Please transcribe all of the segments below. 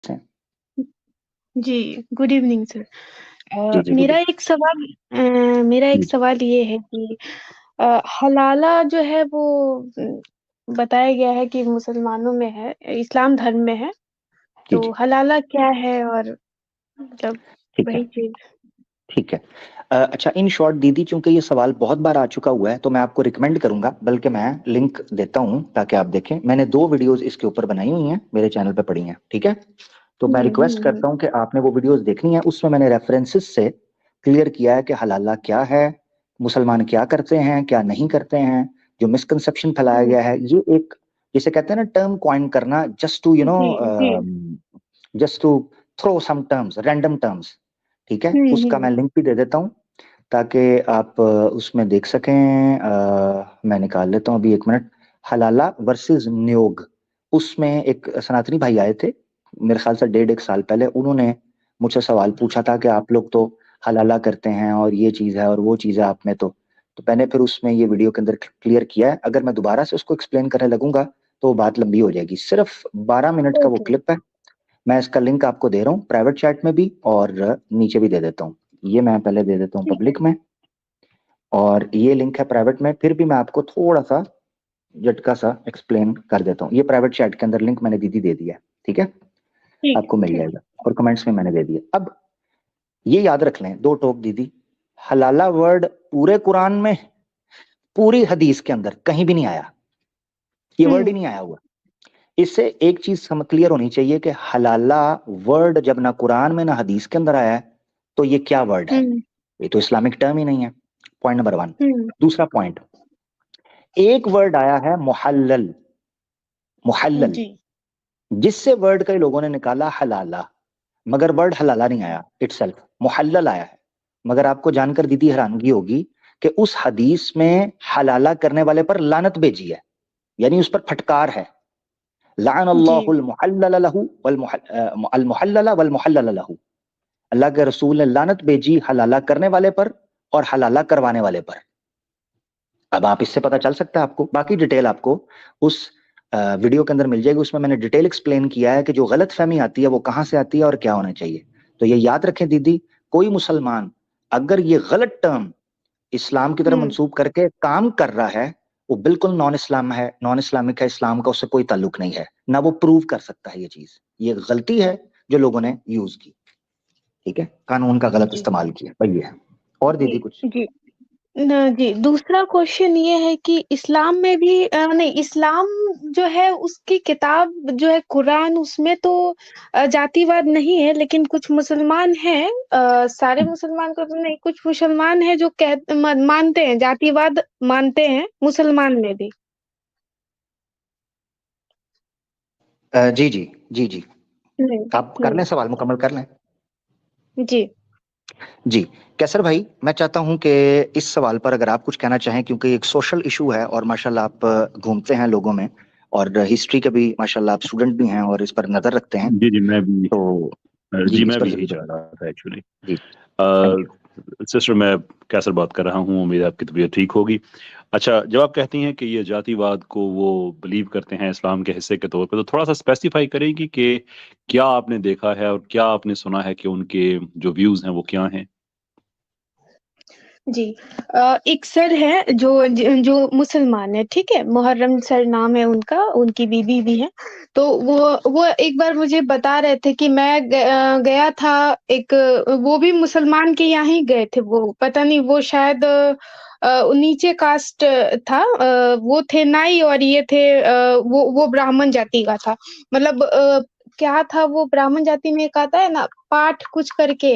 हैं। जी, good evening sir. जी जी good. मेरा एक जी सवाल ये है कि हलाला जो है वो बताया गया है कि मुसलमानों में है, इस्लाम धर्म में है। जी तो जी हलाला क्या है और मतलब ठीक है। वही चीज। ठीक है। अच्छा, इन शॉर्ट दीदी, चूंकि ये सवाल बहुत बार आ चुका हुआ है तो मैं आपको रिकमेंड करूंगा, बल्कि मैं लिंक देता हूं ताकि आप देखें। मैंने 2 वीडियोस इसके ऊपर बनाई हुई हैं, मेरे चैनल पे पड़ी हैं। ठीक है, तो मैं रिक्वेस्ट हम्म। करता हूं कि आपने वो वीडियोस देखनी है। उसमें मैंने रेफरेंसेस से क्लियर किया है कि हलाला क्या है, मुसलमान क्या करते हैं क्या नहीं करते हैं। जो मिसकंसेप्शन फैलाया हम्म, गया है, ये एक, जिसे कहते हैं ना टर्म कॉइन करना, जस्ट टू जी जी। Just to throw some terms, random terms. ठीक है, उसका मैं हम्म। लिंक भी दे देता हूँ ताकि आप उसमें देख सकें। मैं निकाल लेता हूँ अभी, 1 मिनट। हलाला वर्सेस न्योग, उसमें एक सनातनी भाई आए थे, मेरे ख्याल से 1.5 1 साल पहले। उन्होंने मुझसे सवाल पूछा था कि आप लोग तो हलाला करते हैं और ये चीज़ है और वो चीज़ है, आप में तो मैंने फिर उसमें ये वीडियो के अंदर क्लियर किया है। अगर मैं दोबारा से उसको एक्सप्लेन करने लगूंगा तो बात लंबी हो जाएगी। सिर्फ 12 मिनट का वो ओके। क्लिप है। मैं इसका लिंक आपको दे रहा हूँ प्राइवेट चैट में भी, और नीचे भी दे देता हूँ। ये मैं पहले दे देता हूँ ठीक है। पब्लिक में, और ये लिंक है प्राइवेट में। फिर भी मैं आपको थोड़ा सा झटका सा एक्सप्लेन कर देता हूँ। ये प्राइवेट चैट के अंदर लिंक मैंने दीदी दे दिया है। ठीक है, ठीक आपको मिल ठीक। जाएगा, और कमेंट्स में मैंने दे दिया। अब ये याद रख लें, 2 टोक दीदी, हलाला वर्ड पूरे कुरान में, पूरी हदीस के अंदर कहीं भी नहीं आया। ये वर्ड ही हम्म नहीं आया हुआ। इससे एक चीज समझ क्लियर होनी चाहिए कि हलाला वर्ड जब ना कुरान में ना हदीस के अंदर आया है, तो ये क्या वर्ड है? हम्म ये तो इस्लामिक टर्म ही नहीं है। Point number 1। हम्म। दूसरा पॉइंट, एक वर्ड आया है मुहल्लल, मुहल्लल, जी जिससे वर्ड कई लोगों ने निकाला हलाला, मगर वर्ड हलाला नहीं आया इटसेल्फ, मुहल्लल आया है। मगर आपको जानकर दीदी हैरानगी होगी कि उस हदीस में हलाला करने वाले पर लानत भेजी है, यानी उस पर फटकार है। लान जी। अल्लाहुल मुहल्लल लहू अल मुहल्लल वल मुहल्लल लहू। अल्लाह के रसूल ने लानत भेजी हलाला करने वाले पर और हलाला करवाने वाले पर। अब आप इससे पता चल सकता है आपको, बाकी डिटेल आपको उस वीडियो के अंदर मिल जाएगी। उसमें मैंने डिटेल एक्सप्लेन किया है कि जो गलत फहमी आती है वो कहाँ से आती है और क्या होना चाहिए। तो ये याद रखें दीदी, कोई मुसलमान अगर ये गलत टर्म इस्लाम की तरफ हम्म। मंसूब करके काम कर रहा है, वो बिल्कुल नॉन इस्लाम है, नॉन इस्लामिक है, इस्लाम का उससे कोई ताल्लुक नहीं है, ना वो प्रूव कर सकता है ये चीज। ये गलती है जो लोगों ने यूज की। ठीक है, कानून का गलत जी इस्तेमाल किया भाई, ये है। और जी दीदी कुछ? जी। जी, दूसरा क्वेश्चन ये है कि इस्लाम में भी नहीं, इस्लाम जो है उसकी किताब जो है कुरान, उसमें तो जातिवाद नहीं है, लेकिन कुछ मुसलमान हैं, सारे मुसलमान को तो नहीं, कुछ मुसलमान हैं जो मानते हैं, जातिवाद मानते हैं मुसलमान में भी। जी जी जी जी। हम्म आप कर लें, सवाल मुकम्मल कर लें। जी जी, कैसर भाई, मैं चाहता हूं कि इस सवाल पर अगर आप कुछ कहना चाहें, क्योंकि एक सोशल इशू है और माशाल्लाह आप घूमते हैं लोगों में, और हिस्ट्री के भी माशाल्लाह आप स्टूडेंट भी हैं और इस पर नजर रखते हैं। जी जी मैं भी तो जी जी, इस मैं पर भी यही जरूर चाह बताएं। रहा था एक्चुअली। जी, थैंक यू। सिस्टर, मैं कैसर बात कर रहा हूँ, उम्मीद है आपकी तबीयत ठीक होगी। अच्छा, जब आप कहती हैं कि ये जातिवाद को वो बिलीव करते हैं इस्लाम के हिस्से के तौर पे, तो थोड़ा सा स्पेसिफाई करेंगी कि क्या आपने देखा है और क्या आपने सुना है कि उनके जो व्यूज हैं वो क्या हैं। जी। एक सर है जो मुसलमान है, ठीक है, मुहर्रम सर नाम है उनका, उनकी बीबी भी है। तो वो एक बार मुझे बता रहे थे कि मैं गया था एक, वो भी मुसलमान के यहाँ ही गए थे, वो पता नहीं, वो शायद नीचे कास्ट था, वो थे नाई और ये थे, वो ब्राह्मण जाति का था। मतलब क्या था, वो ब्राह्मण जाति में एक आता है ना, पाठ कुछ करके,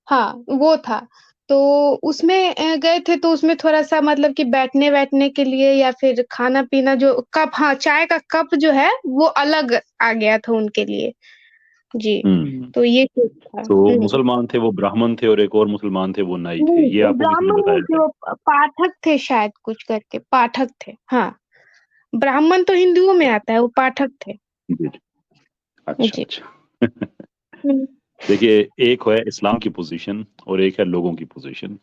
हाँ वो था। तो उसमें गए थे, तो उसमें थोड़ा सा मतलब कि बैठने बैठने के लिए या फिर खाना पीना, जो कप, हाँ चाय का कप जो है वो अलग आ गया था उनके लिए। जी। हम्म। तो ये चीज था। तो मुसलमान थे वो ब्राह्मण थे और एक और मुसलमान थे वो नाई थे, ये नहीं, आपको किसी ने ब्राह्मण नहीं, बताया है? जो पाठक थे शायद, कुछ करके पाठक थे, हाँ। ब्राह्मण तो हिंदुओं में आता है, वो पाठक थे। जी जी। अच्छा जी। अच्छा। हम्म, देखिए, एक है इस्लाम की पोजीशन और एक है लोगों की पोजीशन।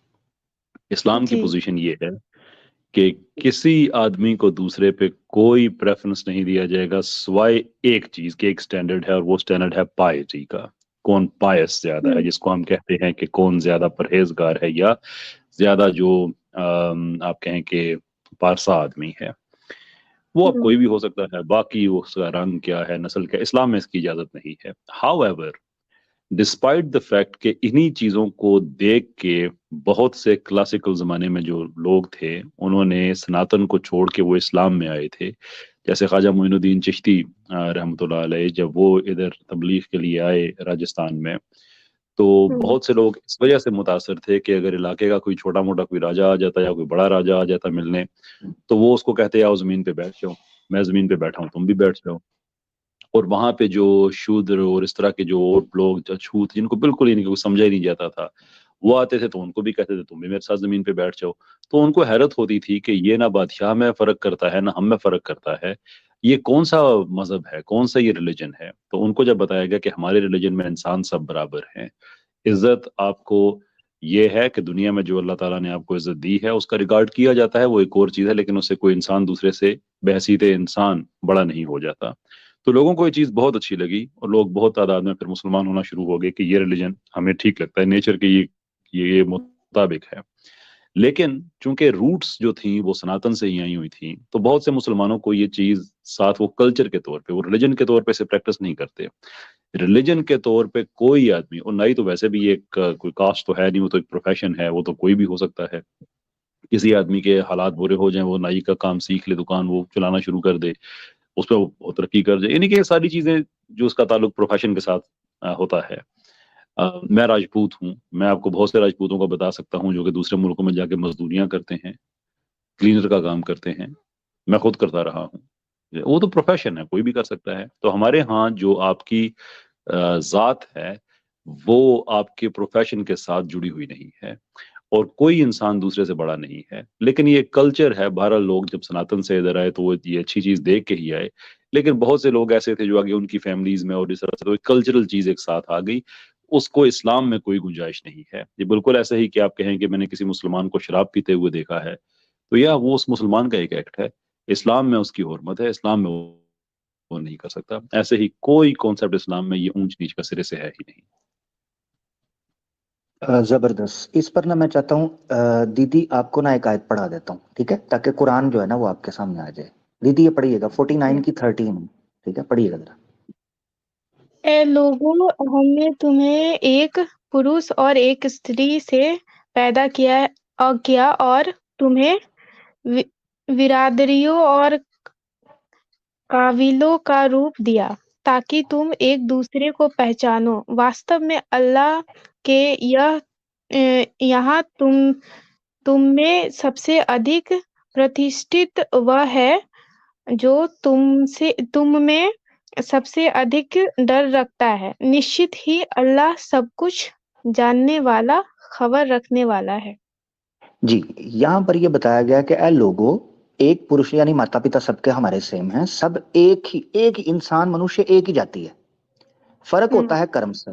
इस्लाम की जी पोजीशन ये है कि किसी आदमी को दूसरे पे कोई प्रेफरेंस नहीं दिया जाएगा सिवाय एक चीज के, एक स्टैंडर्ड है और वो स्टैंडर्ड है पायटी का। कौन पायस ज्यादा है, जिसको हम कहते हैं कि कौन ज्यादा परहेजगार है या ज्यादा जो आप कहें कि पारसा आदमी है। वो अब कोई भी हो सकता है, बाकी उसका रंग क्या है, नस्ल क्या, इस्लाम में इसकी इजाजत नहीं है। हाउएवर, डिस्पाइट द फैक्ट कि इन्हीं चीजों को देख के बहुत से क्लासिकल जमाने में जो लोग थे उन्होंने सनातन को छोड़ के वो इस्लाम में आए थे। जैसे ख्वाजा मोइनुद्दीन चिश्ती रहमतुल्लाह अलैह, जब वो इधर तबलीग के लिए आए राजस्थान में, तो बहुत से लोग इस वजह से मुतासर थे कि अगर इलाके का कोई छोटा मोटा कोई राजा आ जाता या कोई बड़ा राजा आ जाता मिलने, तो वो उसको कहते आओ जमीन पे बैठ जाओ, मैं जमीन पे बैठा हूँ तुम भी बैठ जाओ। और वहां पे जो शूद्र और इस तरह के जो और लोग जो छूत, जिनको बिल्कुल ही नहीं कुछ समझा ही नहीं जाता था, वो आते थे तो उनको भी कहते थे तुम भी मेरे साथ जमीन पे बैठ जाओ। तो उनको हैरत होती थी कि ये ना बादशाह में फर्क करता है ना हम में फर्क करता है, ये कौन सा मजहब है, कौन सा ये रिलीजन है। तो उनको जब बताया गया कि हमारे रिलीजन में इंसान सब बराबर हैं, इज्जत आपको ये है कि दुनिया में जो अल्लाह ताला ने आपको इज्जत दी है उसका रिगार्ड किया जाता है, वो एक और चीज है, लेकिन उससे कोई इंसान दूसरे से बहसीत इंसान बड़ा नहीं हो जाता। तो लोगों को ये चीज बहुत अच्छी लगी और लोग बहुत तादाद में फिर मुसलमान होना शुरू हो गए कि ये रिलीजन हमें ठीक लगता है, नेचर के ये मुताबिक है। लेकिन चूंकि रूट्स जो थी वो सनातन से ही आई हुई थी, तो बहुत से मुसलमानों को ये चीज साथ वो कल्चर के तौर पे, वो रिलीजन के तौर पे से प्रैक्टिस नहीं करते। रिलीजन के तौर पे कोई आदमी, और ना ही तो वैसे भी एक कोई कास्ट तो है नहीं, वो तो एक प्रोफेशन है, वो तो कोई भी हो सकता है। किसी आदमी के हालात बुरे हो जाए, वो नाई का काम सीख ले, दुकान वो चलाना शुरू कर दे, उस पर वो तरक्की कर जाए, यानी कि ये सारी चीजें जो उसका ताल्लुक प्रोफेशन के साथ होता है। मैं राजपूत हूँ, मैं आपको बहुत से राजपूतों को बता सकता हूँ जो कि दूसरे मुल्कों में जाके मजदूरियां करते हैं, क्लीनर का काम करते हैं, मैं खुद करता रहा हूँ। वो तो प्रोफेशन है, कोई भी कर सकता है। तो हमारे यहाँ जो आपकी जात है वो आपके प्रोफेशन के साथ जुड़ी हुई नहीं है, और कोई इंसान दूसरे से बड़ा नहीं है। लेकिन ये कल्चर है, बहरहाल लोग जब सनातन से इधर आए तो वो ये अच्छी चीज देख के ही आए। लेकिन बहुत से लोग ऐसे थे जो आगे उनकी फैमिलीज में और इस तरह से तो एक कल्चरल चीज एक साथ आ गई, उसको इस्लाम में कोई गुंजाइश नहीं है। ये बिल्कुल ऐसे ही कि आप कहें कि मैंने किसी मुसलमान को शराब पीते हुए देखा है, तो यह वो उस मुसलमान का एक एक्ट है, इस्लाम में उसकी हुर्मत है, इस्लाम में वो नहीं कर सकता। ऐसे ही कोई कॉन्सेप्ट इस्लाम में ये ऊंच नीच का सिरे से है ही नहीं। जबरदस्त। इस पर ना मैं चाहता हूँ दीदी आपको ना एक आयत पढ़ा देता हूँ, ठीक है, ताकि कुरान जो है ना वो आपके सामने आ जाए। दीदी ये पढ़िएगा 49 की 13, ठीक है, पढ़िएगा जरा। ए लोगों, हमने तुम्हें एक पुरुष और एक स्त्री से पैदा किया और तुम्हें वि- बिरादरियों और काबिलों का रूप दिया ताकि तुम एक दूसरे को पहचानो। वास्तव में अल्लाह के यहाँ तुम में सबसे अधिक प्रतिष्ठित वह है जो तुम में सबसे अधिक डर रखता है। निश्चित ही अल्लाह सब कुछ जानने वाला, खबर रखने वाला है। जी, यहाँ पर ये बताया गया कि ए लोगो, एक पुरुष यानी माता पिता सबके हमारे सेम हैं, सब एक ही इंसान, मनुष्य एक ही जाति है, फर्क होता है कर्म से।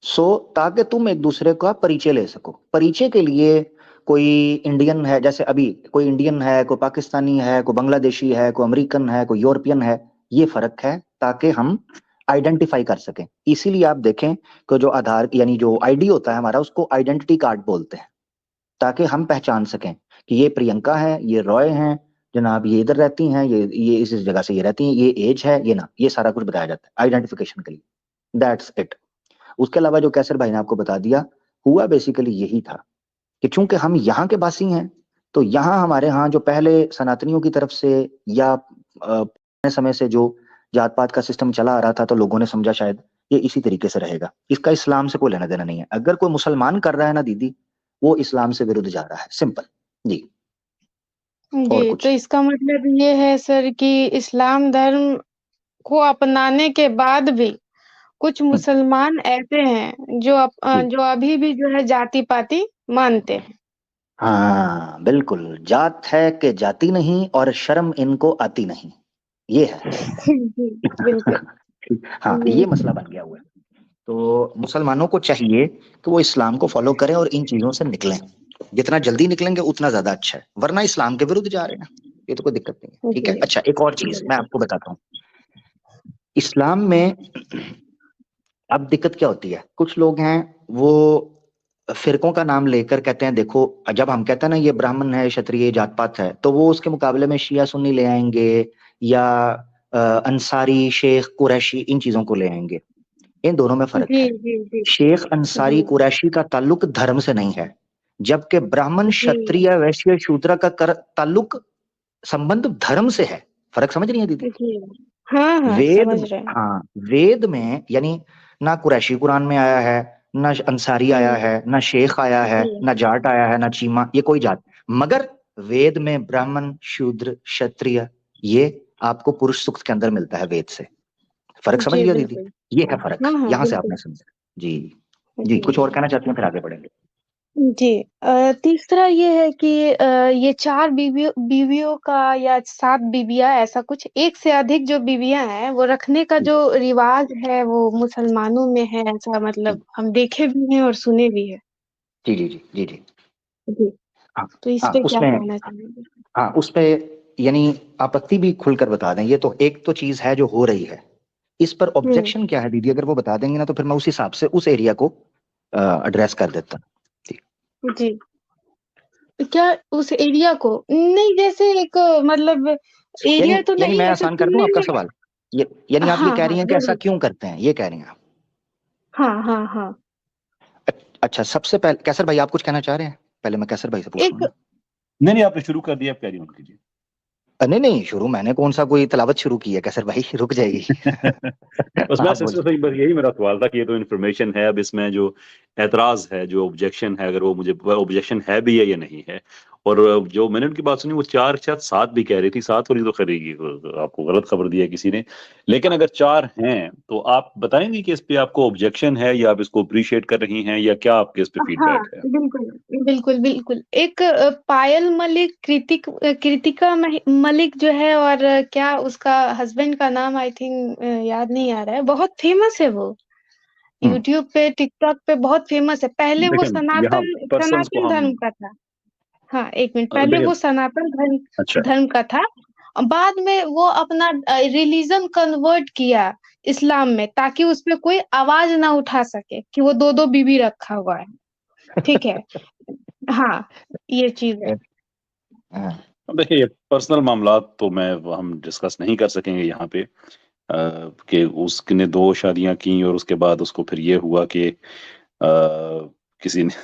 सो ताकि तुम एक दूसरे का परिचय ले सको। परिचय के लिए कोई इंडियन है, जैसे अभी कोई इंडियन है, कोई पाकिस्तानी है, कोई बांग्लादेशी है, कोई अमेरिकन है, कोई यूरोपियन है, ये फर्क है ताकि हम आइडेंटिफाई कर सकें। इसीलिए आप देखें कि जो आधार यानी जो आईडी होता है हमारा, उसको आइडेंटिटी कार्ड बोलते हैं, ताकि हम पहचान सकें कि ये प्रियंका है, ये रॉय हैं जनाब, ये इधर रहती हैं, ये इस जगह से ये रहती हैं, ये एज है, ये ना, ये सारा कुछ बताया जाता है आइडेंटिफिकेशन के लिए। That's it. उसके अलावा जो कैसर भाई ने आपको बता दिया, हुआ बेसिकली यही था कि चूंकि हम यहाँ के बासी हैं, तो यहाँ हमारे यहाँ जो पहले सनातनियों की तरफ से या पुराने समय से जो जात पात का सिस्टम चला आ रहा था, तो लोगों ने समझा शायद ये इसी तरीके से रहेगा, इसका इस्लाम से कोई लेना देना नहीं है। अगर कोई मुसलमान कर रहा है ना दीदी, वो इस्लाम से विरुद्ध जा रहा है, सिंपल। जी। और जी, तो कुछ? इसका मतलब ये है सर कि इस्लाम धर्म को अपनाने के बाद भी कुछ हम्म, मुसलमान ऐसे हैं जी जो अभी भी जो है जाति पाति मानते हैं। हाँ बिल्कुल, जात है कि जाति नहीं, और शर्म इनको आती नहीं, ये है। जी, बिल्कुल। हाँ, ये मसला बन गया हुआ है। तो मुसलमानों को चाहिए कि वो इस्लाम को फॉलो करें और इन चीजों से निकलें। जितना जल्दी निकलेंगे उतना ज्यादा अच्छा है, वरना इस्लाम के विरुद्ध जा रहे हैं, ये तो कोई दिक्कत नहीं है। ठीक है, जी अच्छा एक और चीज मैं आपको बताता हूँ, इस्लाम में अब दिक्कत क्या होती है, कुछ लोग हैं वो फिरकों का नाम लेकर कहते हैं, देखो जब हम कहते हैं ना ये ब्राह्मण है, क्षत्रिय जात पात है, तो वो उसके मुकाबले में शिया सुन्नी ले आएंगे या अंसारी शेख कुरैशी इन चीजों को ले आएंगे। इन दोनों में फर्क जी है। जी जी शेख अंसारी जी कुरैशी का ताल्लुक धर्म से नहीं है, जबकि ब्राह्मण जी क्षत्रिय वैश्य शूद्र का ताल्लुक संबंध धर्म से है। फर्क समझ रही है दीदी? जी हाँ हाँ वेद, समझ रहे हैं। हाँ वेद में यानी ना कुरैशी कुरान में आया है, ना अंसारी आया हम्म, है, ना शेख आया है, जी ना जाट आया है, ना चीमा, ये कोई जात, मगर वेद में ब्राह्मण शूद्र क्षत्रिय ये आपको पुरुष सूक्त के अंदर मिलता है वेद से। फर्क समझ जी लिया दीदी? बिल्कुल। ये है फर्क, हाँ हाँ यहां से आपने बिल्कुल। समझा। जी जी, जी कुछ और कहना चाहती हैं फिर आगे बढ़ेंगे। जी तीसरा ये है कि ये 4 बीवियों का या 7 बीवियां ऐसा कुछ, एक से अधिक जो बीवियां हैं वो रखने का जो रिवाज है वो मुसलमानों में है, ऐसा जी मतलब हम देखे भी हैं और सुने भी है। जी जी जी जी जी। जी हाँ तो इस हाँ पे क्या उसमें, कहना चाहेंगे? हाँ उस पे यानी आपत्ति भी खुलकर बता दें, ये तो एक तो चीज है जो हो रही है, इस पर हम्म ऑब्जेक्शन क्या है दीदी, अगर वो बता देंगे ना तो फिर मैं उस हिसाब से उस एरिया को एड्रेस कर देता। जी जी क्या उस एरिया को नहीं, जैसे एक मतलब यानी एरिया तो यानी नहीं मैं ऐसे आसान कर दूं सुनने आपका में। सवाल, ये यानी आप ये हाँ कह हाँ रही हैं कि ऐसा जरूर। क्यों करते हैं, ये कह रही हैं आप? हाँ हाँ हाँ अच्छा सबसे पहले कैसर भाई आप कुछ कहना चाह रहे हैं? पहले मैं कैसर भाई से पूछ एक लूँ ना। नहीं नहीं, आपने शुरू कर दिया, आप कैरी ऑन कीजिए। नहीं नहीं, शुरू मैंने कौन सा कोई तलावत शुरू की है कैसर भाई, रुक जाइए। बस मैं आप बोलिए। बस यही मेरा सवाल था कि ये तो इन्फॉर्मेशन है, अब इसमें जो एतराज है, जो ऑब्जेक्शन है, अगर वो मुझे ऑब्जेक्शन है भी है या नहीं है। और जो मैंने उनकी बात सुनी वो 4 शायद 7 भी कह रही थी, 7 वाली तो खरीगी, आपको गलत खबर दी है किसी ने। लेकिन अगर 4 हैं तो आप बताएंगे कि इस पे आपको ऑब्जेक्शन है या आप इसको अप्रिशिएट कर रही हैं, या क्या आपके इस पे हाँ फीडबैक है? बिल्कुल बिल्कुल बिल्कुल। एक पायल मलिक, कृतिका मलिक जो है, और क्या उसका हस्बैंड का नाम आई थिंक याद नहीं आ रहा है, बहुत फेमस है वो, हम्म, यूट्यूब पे टिकटॉक पे बहुत फेमस है। पहले वो देखिए, यहाँ सनातन पर्सन्स को सनातन हम धर्म का था। हाँ एक मिनट, पहले देखिए। वो सनातन धर्म अच्छा। धर्म का था, और बाद में वो अपना रिलीजन कन्वर्ट किया इस्लाम में, ताकि उसपे कोई आवाज ना उठा सके कि वो दो दो बीवी रखा हुआ है। ठीक है। हाँ ये चीज है। हाँ, अब देखिए, ये पर्सनल मामला तो मैं हम डिस्कस नहीं कर सकेंगे यहाँ पे, कि उसने 2 शादियां की और उसके बाद उसको फिर ये हुआ कि किसी ने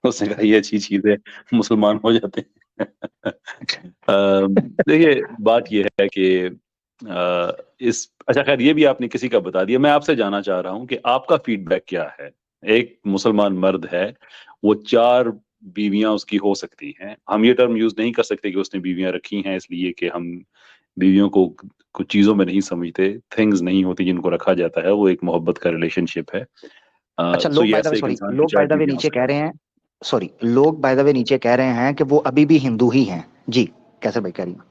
उसने कहा ये अच्छी चीज है, मुसलमान हो जाते हैं। देखिए, बात ये है कि इस अच्छा खैर ये भी आपने किसी का बता दिया, मैं आपसे जानना चाह रहा हूँ कि आपका फीडबैक क्या है। एक मुसलमान मर्द है, वो 4 बीवियां उसकी हो सकती हैं, हम ये टर्म यूज नहीं कर सकते कि उसने बीवियां रखी हैं, इसलिए कि हम बीवियों को कुछ चीजों में नहीं समझते, थिंग्स नहीं होती जिनको रखा जाता है, वो एक मोहब्बत का रिलेशनशिप है। अच्छा सो लोग बाय द यस, वे, एक सॉरी इंसान की लोग 4 बाय द वे बीवियां हो नीचे कह सकती रहे हैं। हैं, सॉरी लोग बाय द वे नीचे कह रहे हैं कि वो अभी भी हिंदू ही हैं। जी कैसर भाई कह रही हैं?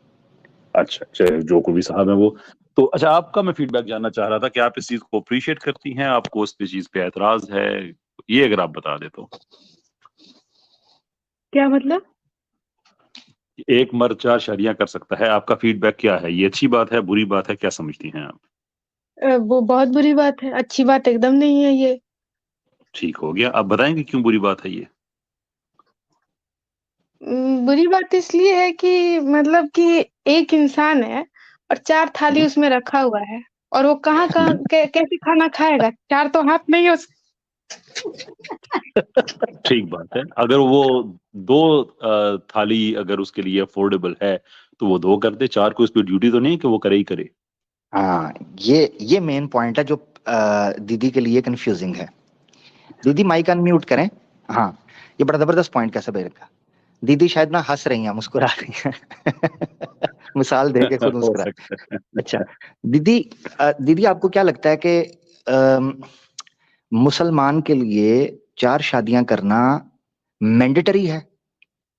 अच्छा अच्छा, जो कोई भी साहब है वो, तो अच्छा आपका मैं फीडबैक जानना चाह रहा था कि आप इस चीज को अप्रिशिएट करती हैं, आपको इस चीज पे एतराज है, ये अगर आप बता दे तो। क्या मतलब? एक मर्द 4 शादियां कर सकता है, आपका फीडबैक क्या है? ये अच्छी बात है, बुरी बात है, क्या समझती हैं आप? वो बहुत बुरी बात है, अच्छी बात एकदम नहीं है ये। ठीक हो गया, आप बताएंगे क्यों बुरी बात है ये? बुरी बात इसलिए है कि मतलब कि एक इंसान है और 4 थाली हम्म, उसमें रखा हुआ है, और वो कहाँ कहाँ हम्म, कैसे खाना खाएगा, 4 तो हाथ नहीं है ठीक बात है, अगर वो 2 थाली अगर उसके लिए अफोर्डेबल है तो वो 2 कर दे, 4 को इस पे ड्यूटी तो नहीं है कि वो करे ही करे। हाँ ये मेन पॉइंट है जो दीदी के लिए कंफ्यूजिंग है। दीदी माइक अनम्यूट करें। हाँ ये बड़ा जबरदस्त पॉइंट कैसे भाई रखा। दीदी शायद ना हंस रही हैं मुस्कुरा रही हैं। मिसाल दे के खुद हो मुस्कुरा। सकता है। अच्छा दीदी, दीदी आपको क्या लगता है कि अम, मुसलमान के लिए 4 शादियां करना मैंडेटरी है,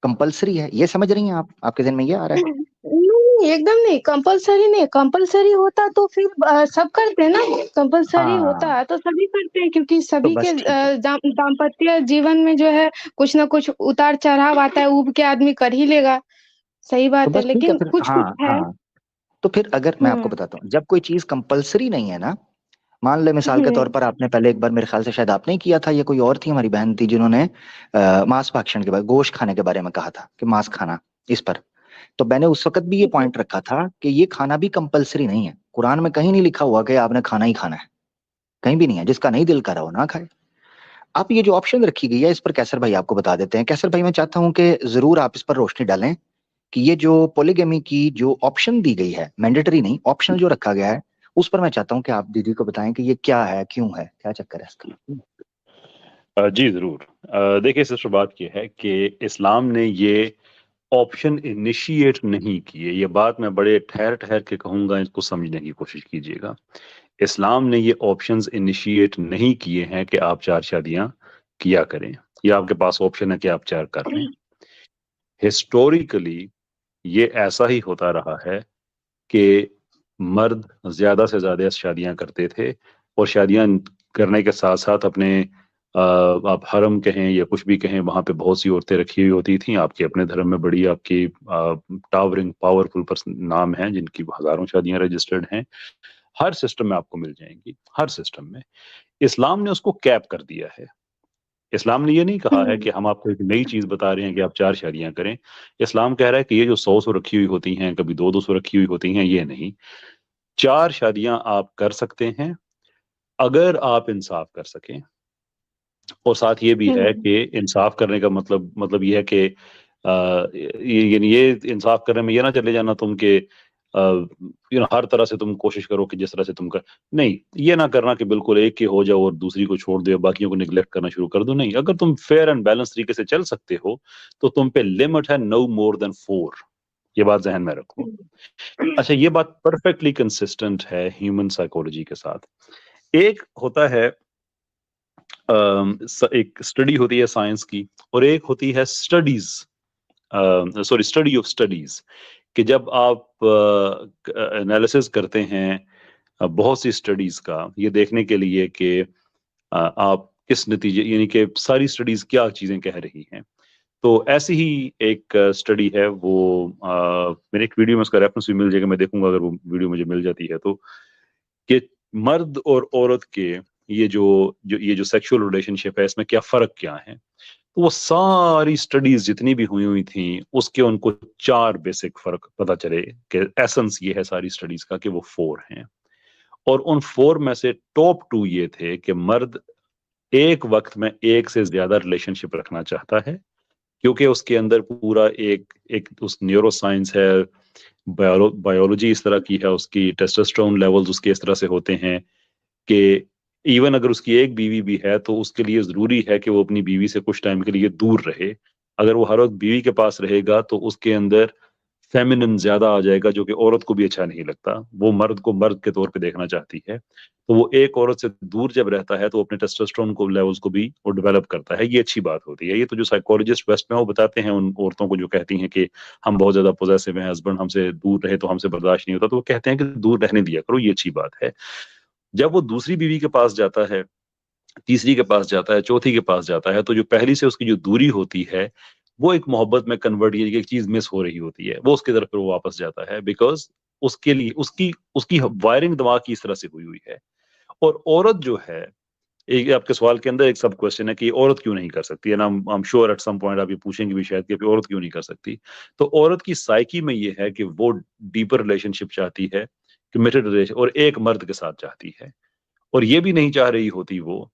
कंपलसरी है, ये समझ रही हैं आप? आपके ज़हन में ये आ रहा है? नहीं, एकदम नहीं, कंपल्सरी नहीं। कंपल्सरी होता तो फिर सब करते हैं ना। कंपल्सरी होता हाँ, है तो सभी करते हैं, क्योंकि तो सभी के बस ठीक है। दाम्पत्य जीवन में जो है कुछ ना कुछ उतार चढ़ाव आता है, ऊब के आदमी कर ही लेगा। सही तो बात है, बस ठीक है लेकिन फिर, कुछ कुछ हाँ है। हाँ। तो फिर अगर मैं आपको हम्म। बताता हूँ, जब कोई चीज कंपलसरी नहीं है ना, मान ले मिसाल के तौर हम्म। पर आपने पहले एक बार, मेरे ख्याल से शायद आपने ही किया था, ये कोई और थी हमारी बहन थी जिन्होंने मांस भक्षण के बारे, गोश्त खाने के बारे में कहा था कि मांस खाना, इस पर। तो मैंने उस वक्त भी ये जी। पॉइंट रखा था कि ये खाना भी कंपलसरी नहीं है, कुरान में कहीं नहीं लिखा हुआ कि आपने खाना ही खाना है, कहीं भी नहीं है, जिसका नहीं दिल करा हो ना खाए। आप ये जो ऑप्शन रखी गई है, इस पर कैसर भाई आपको बता देते हैं। कैसर भाई, मैं चाहता हूं कि जरूर आप इस पर रोशनी डालें कि ये जो पोलिगेमी की जो ऑप्शन दी गई है, मैंडेटरी नहीं, ऑप्शनल जो रखा गया है, उस पर मैं चाहता हूं कि आप दीदी को बताएं कि ये क्या है, क्यों है, क्या चक्कर है इसका। जी जरूर। देखिए सिस्टर, बात यह है कि इस्लाम ने ये ऑप्शन इनिशिएट नहीं किए। ये बात मैं बड़े ठहर ठहर के कहूंगा, इसको समझने की कोशिश कीजिएगा। इस्लाम ने ये ऑप्शंस इनिशिएट नहीं किए हैं कि आप 4 शादियां किया करें, या आपके पास ऑप्शन है कि आप 4 कर लें। हिस्टोरिकली ये ऐसा ही होता रहा है कि मर्द ज्यादा से ज्यादा शादियां करते थे, और शादियां करने के साथ साथ अपने आप हरम कहें या कुछ भी कहें, वहां पे बहुत सी औरतें रखी हुई होती थी। आपके अपने धर्म में बड़ी आपकी टावरिंग पावरफुल पर्सन नाम है जिनकी हजारों शादियां रजिस्टर्ड हैं। हर सिस्टम में आपको मिल जाएंगी, हर सिस्टम में। इस्लाम ने उसको कैप कर दिया है। इस्लाम ने ये नहीं कहा है हम्म। कि हम आपको एक नई चीज बता रहे हैं कि आप 4 शादियां करें। इस्लाम कह रहा है कि ये जो 100 रखी हुई होती हैं, कभी 200 रखी हुई होती हैं, ये नहीं, 4 शादियां आप कर सकते हैं अगर आप इंसाफ कर सकें। और साथ ये भी है हम्म। कि इंसाफ करने का मतलब ये है कि ये इंसाफ करने में ये ना चले जाना तुम के हर तरह से तुम कोशिश करो कि जिस तरह से तुम कर, नहीं, ये ना करना कि बिल्कुल एक के हो जाओ और दूसरी को छोड़ दो या बाकियों को निगलेक्ट करना शुरू कर दो। नहीं, अगर तुम फेयर एंड बैलेंस तरीके से चल सकते हो तो तुम पे लिमिट है नो मोर देन 4। ये बात जहन में रखो। अच्छा, ये बात परफेक्टली कंसिस्टेंट है ह्यूमन साइकोलॉजी के साथ। एक होता है एक स्टडी होती है साइंस की, और एक होती है studies, sorry, study of studies. कि जब आप एनालिसिस करते हैं बहुत सी स्टडीज का, ये देखने के लिए कि आप किस नतीजे, यानी कि सारी स्टडीज क्या चीजें कह रही हैं। तो ऐसी ही एक स्टडी है, वो मेरे एक वीडियो में उसका रेफरेंस भी मिल जाएगा, मैं देखूंगा अगर वो वीडियो मुझे मिल जाती है तो, कि मर्द और औरत के ये जो सेक्सुअल रिलेशनशिप है, इसमें क्या फर्क क्या है। तो वो सारी स्टडीज जितनी भी हुई हुई थी, उसके उनको 4 बेसिक फर्क पता चले, कि एसेंस ये है सारी स्टडीज का कि वो 4 हैं। और उन 4 में से टॉप 2 ये थे कि मर्द एक वक्त में एक से ज्यादा रिलेशनशिप रखना चाहता है, क्योंकि उसके अंदर पूरा एक एक उस न्यूरो साइंस है, बायोलॉजी इस तरह की है, उसकी टेस्टोस्टेरोन लेवल्स उसके इस तरह से होते हैं कि इवन अगर उसकी एक बीवी भी है तो उसके लिए जरूरी है कि वो अपनी बीवी से कुछ टाइम के लिए दूर रहे। अगर वो हर वक्त बीवी के पास रहेगा तो उसके अंदर फेमिनिन ज्यादा आ जाएगा, जो कि औरत को भी अच्छा नहीं लगता। वो मर्द को मर्द के तौर पे देखना चाहती है। तो वो एक औरत से दूर जब रहता है तो अपने टेस्टोस्टेरोन को लेवल्स को भी वो डेवलप करता है। ये अच्छी बात होती है। ये तो जो साइकोलॉजिस्ट वेस्ट में वो बताते हैं उन औरतों को जो कहती हैं कि हम बहुत ज्यादा पोजेसिव हैं, हस्बैंड हमसे दूर रहे तो हमसे बर्दाश्त नहीं होता, तो वो कहते हैं कि दूर रहने दिया करो, ये अच्छी बात है। जब वो दूसरी बीवी के पास जाता है, तीसरी के पास जाता है, चौथी के पास जाता है, तो जो पहली से उसकी जो दूरी होती है, वो एक मोहब्बत में कन्वर्ट, ये एक चीज मिस हो रही होती है, वो उसकी तरफ फिर वो वापस जाता है, बिकॉज उसके लिए उसकी उसकी वायरिंग दिमाग की इस तरह से हुई हुई है। और औरत जो है, एक आपके सवाल के अंदर एक सब क्वेश्चन है कि औरत क्यों नहीं कर सकती है ना, I am sure at some point आप ये पूछेंगे भी शायद कि अभी औरत क्यों नहीं कर सकती। तो औरत की साइकी में ये है कि वो डीपर रिलेशनशिप चाहती है, कमिटेड रिलेशन, और एक मर्द के साथ चाहती है। और ये भी नहीं चाह रही होती वो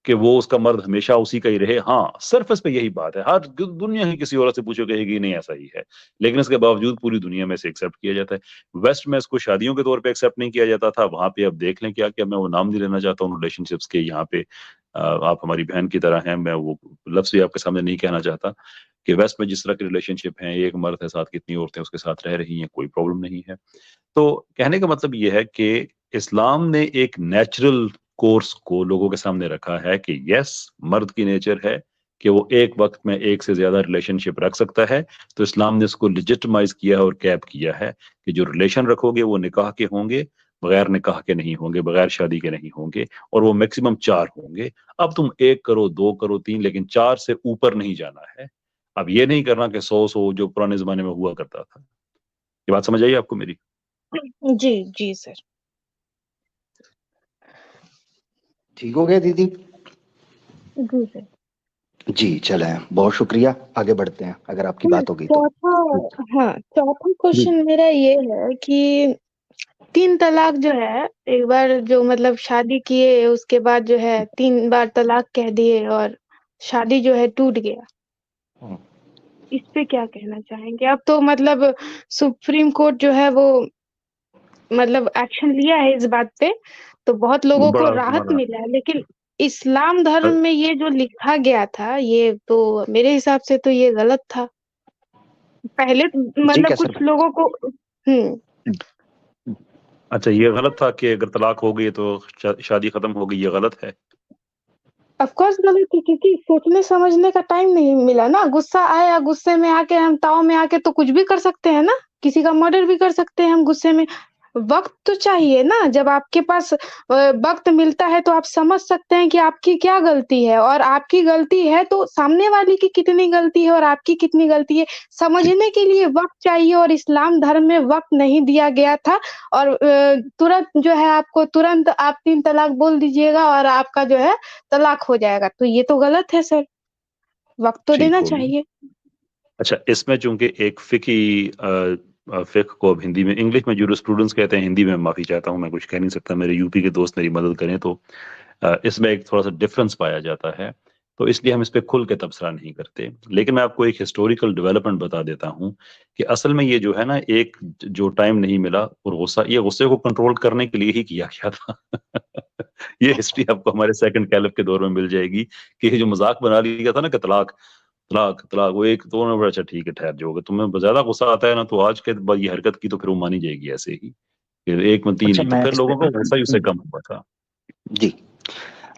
कि वो उसका मर्द हमेशा उसी का ही रहे। हाँ, सरफेस पे यही बात है, हर दुनिया की किसी औरत से पूछो कहेगी नहीं ऐसा ही है, लेकिन इसके बावजूद पूरी दुनिया में से एक्सेप्ट किया जाता है। वेस्ट में इसको शादियों के तौर पे एक्सेप्ट नहीं किया जाता था, वहां पे अब देख लें क्या क्या, मैं वो नाम नहीं लेना चाहता हूँ रिलेशनशिप्स के। यहाँ पे आप हमारी बहन की तरह हैं, मैं वो लफ्ज भी आपके सामने नहीं कहना चाहता, कि वेस्ट में जिस तरह की रिलेशनशिप है, एक मर्द है साथ कितनी औरतें उसके साथ रह रही हैं, कोई प्रॉब्लम नहीं है। तो कहने का मतलब ये है कि इस्लाम ने एक नेचुरल कोर्स को लोगों के सामने रखा है कि यस, मर्द की नेचर है कि वो एक वक्त में एक से ज्यादा रिलेशनशिप रख सकता है, तो इस्लाम ने उसको लेजिटिमाइज किया है और कैप किया है कि जो रिलेशन रखोगे वो निकाह के होंगे, बगैर निकाह के नहीं होंगे, बगैर शादी के नहीं होंगे, और वो मैक्सिमम 4 होंगे। अब तुम 1 करो, 2 करो, 3, लेकिन 4 से ऊपर नहीं जाना है। अब ये नहीं करना कि 100 जो पुराने जमाने में हुआ करता था। ये बात समझ आई आपको मेरी? जी जी सर। ठीक हो गया दीदी? जी सर। जी चले, बहुत शुक्रिया, आगे बढ़ते हैं अगर आपकी बात हो गई तो। चौथा, हाँ चौथा जी क्वेश्चन मेरा ये है कि 3 तलाक जो है, एक बार जो मतलब शादी किए उसके बाद जो है 3 बार तलाक कह दिए और शादी जो है टूट गया। हम्म, इस पे क्या कहना चाहेंगे? अब तो मतलब सुप्रीम कोर्ट जो है वो मतलब एक्शन लिया है इस बात पे, तो बहुत लोगों को बड़ा राहत तुम्हारा मिला है। लेकिन इस्लाम धर्म में ये जो लिखा गया था, ये तो मेरे हिसाब से तो ये गलत था। पहले जी मतलब कैसर कुछ लोगों को अच्छा, ये गलत था कि अगर तलाक हो गई तो शादी खत्म हो गई, ये गलत है? ऑफ कोर्स गलत है, क्योंकि सोचने समझने का टाइम नहीं मिला ना। गुस्सा आया, गुस्से में आके हम ताव में आके तो कुछ भी कर सकते हैं ना, किसी का मर्डर भी कर सकते हैं हम गुस्से में। वक्त तो चाहिए ना, जब आपके पास वक्त मिलता है तो आप समझ सकते हैं कि आपकी क्या गलती है, और आपकी गलती है तो सामने वाले की कितनी गलती है और आपकी कितनी गलती है, समझने के लिए वक्त चाहिए। और इस्लाम धर्म में वक्त नहीं दिया गया था, और तुरंत जो है आपको तुरंत आप 3 तलाक बोल दीजिएगा और आपका जो है तलाक हो जाएगा, तो ये तो गलत है सर, वक्त तो ठीक देना होगी। चाहिए। अच्छा, इसमें चूंकि एक फिक को अब हिंदी में, इंग्लिश में जूरिस्प्रूडेंस कहते हैं, हिंदी में माफी चाहता हूं, मैं कुछ कह नहीं सकता, मेरे यूपी के दोस्त मेरी मदद करें तो इसमें एक थोड़ा सा डिफरेंस पाया जाता है, तो इसलिए हम इस पे खुल के तबसरा नहीं करते। लेकिन मैं आपको एक हिस्टोरिकल डेवलपमेंट बता देता हूं कि असल में ये जो है ना, एक जो टाइम नहीं मिला और गुस्सा, ये गुस्से को कंट्रोल करने के लिए ही किया गया था। ये हिस्ट्री आपको हमारे सेकंड कैलिफ के दौर में मिल जाएगी कि ये जो मजाक बना लिया था ना कि तलाक तलाक तलाक, वो एक तो ना, अच्छा ठीक है ठहर जाओगे, तुम्हें ज्यादा गुस्सा आता है ना तो आज के बाद ये हरकत की तो फिर वो मानी जाएगी ऐसे ही, फिर 1 में 3 अच्छा ही, तो मैं फिर इस पे लोगों का गुस्सा ही उससे कम हुआ था। जी,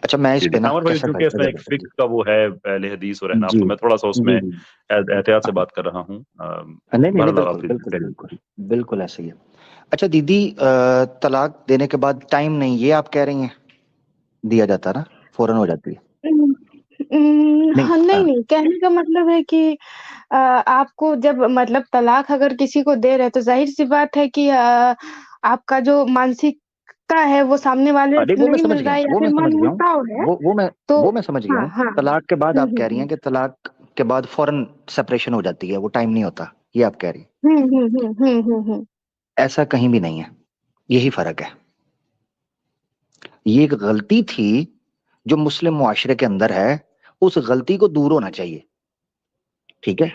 अच्छा मैं इस जी पे जी, ना कामर भाई, कैसर भाई चूंकि से इसमें एक जरूर फिक्स का वो है, पहले हदीस और अहनाफ, जी तो मैं थोड़ा सा उसमें जी जी एहतियात से हाँ, बात कर रहा हूँ। नहीं नहीं नहीं, बहरहाल आप बिल्कुल प्लीज बिल्कुल करिए। बिल्कुल बिल्कुल ऐसे ही है। अच्छा दीदी, तलाक देने के बाद टाइम नहीं, ये आप कह रही हैं दिया जाता ना, फौरन हो जाती है? नहीं हाँ, नहीं, कहने का मतलब है कि आपको जब मतलब तलाक अगर किसी को दे रहे हैं तो ज़ाहिर-सी बात है कि आपका जो मानसिकता है वो सामने वाले अरे से वो मैं नहीं समझ मिल गया रहा है हूँ, या वो फिर मैं समझ गया हूँ, मनमुटाव है, वो मैं तो वो मैं समझ गया हाँ, हूँ। हाँ। तलाक के बाद हुँ, आप हुँ, कह रही हुँ। हैं कि तलाक के बाद फौरन सेपरेशन हो जाती है, वो टाइम नहीं होता, ये आप कह रही हैं। हुँ, हुँ, हुँ, हुँ, हुँ, हुँ। ऐसा कहीं भी नहीं है, यही फर्क है। ये एक गलती थी जो मुस्लिम मुआशरे के अंदर है, उस गलती को दूर होना चाहिए। ठीक है,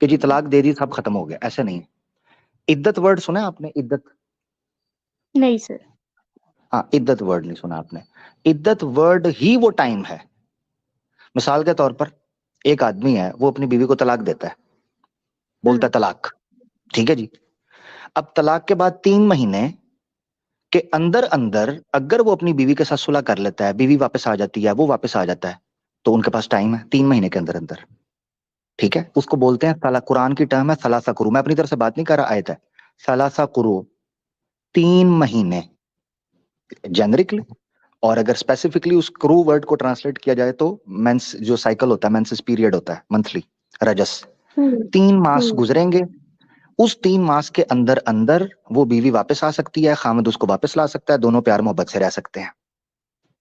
कि जी तलाक दे दी सब खत्म हो गया, ऐसा नहीं है। इद्दत वर्ड सुना है आपने? इद्दत, नहीं सर। हाँ इद्दत वर्ड नहीं सुना आपने? इद्दत वर्ड ही वो टाइम है। मिसाल के तौर पर एक आदमी है, वो अपनी बीवी को तलाक देता है, बोलता है हुँ, तलाक, ठीक है जी। अब तलाक के बाद 3 महीने के अंदर अंदर अगर वो अपनी बीवी के साथ सुलह कर लेता है, बीवी वापस आ जाती है, वो वापस आ जाता है, तो उनके पास टाइम है 3 महीने के अंदर अंदर। ठीक है, उसको बोलते हैं सला, कुरान की टर्म है सलासा कुरू, मैं अपनी तरफ से बात नहीं कर रहा, आयत है सलासा कुरू, 3 महीने जेनरिकली। और अगर स्पेसिफिकली उस क्रू वर्ड को ट्रांसलेट किया जाए तो मेंस जो साइकिल होता है, मेंसेस पीरियड होता है मंथली, रजस, हुँ, 3 मास हुँ। गुजरेंगे, उस 3 मास के अंदर अंदर वो बीवी वापस आ सकती है, खामद उसको वापस ला सकता है, दोनों प्यार मोहब्बत से रह सकते हैं।